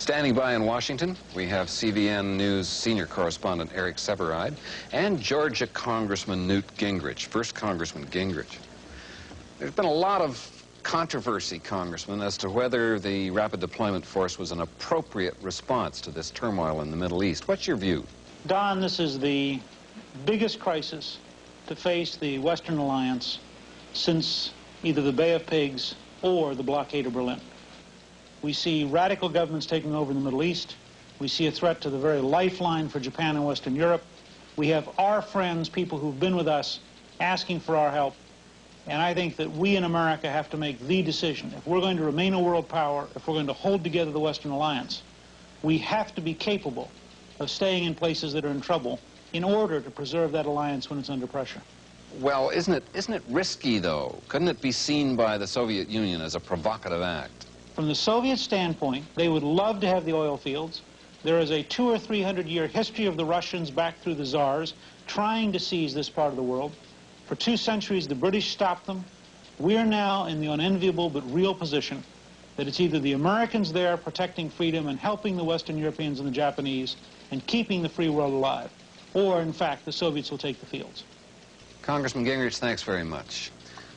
Standing by in Washington, we have CVN News senior correspondent Eric Seberide and Georgia Congressman Newt Gingrich, first Congressman Gingrich. There's been a lot of controversy, Congressman, as to whether the rapid deployment force was an appropriate response to this turmoil in the Middle East. What's your view? Don, this is the biggest crisis to face the Western Alliance since either the Bay of Pigs or the blockade of Berlin. We see radical governments taking over in the Middle East. We see a threat to the very lifeline for Japan and Western Europe. We have our friends, people who've been with us, asking for our help. And I think that we in America have to make the decision. If we're going to remain a world power, if we're going to hold together the Western Alliance, we have to be capable of staying in places that are in trouble in order to preserve that alliance when it's under pressure. Well, isn't it risky, though? Couldn't it be seen by the Soviet Union as a provocative act? From the Soviet standpoint, they would love to have the oil fields. There is a 200 or 300 year history of the Russians back through the Tsars trying to seize this part of the world. For 2 centuries, the British stopped them. We're now in the unenviable but real position that it's either the Americans there protecting freedom and helping the Western Europeans and the Japanese and keeping the free world alive, or, in fact, the Soviets will take the fields. Congressman Gingrich, thanks very much.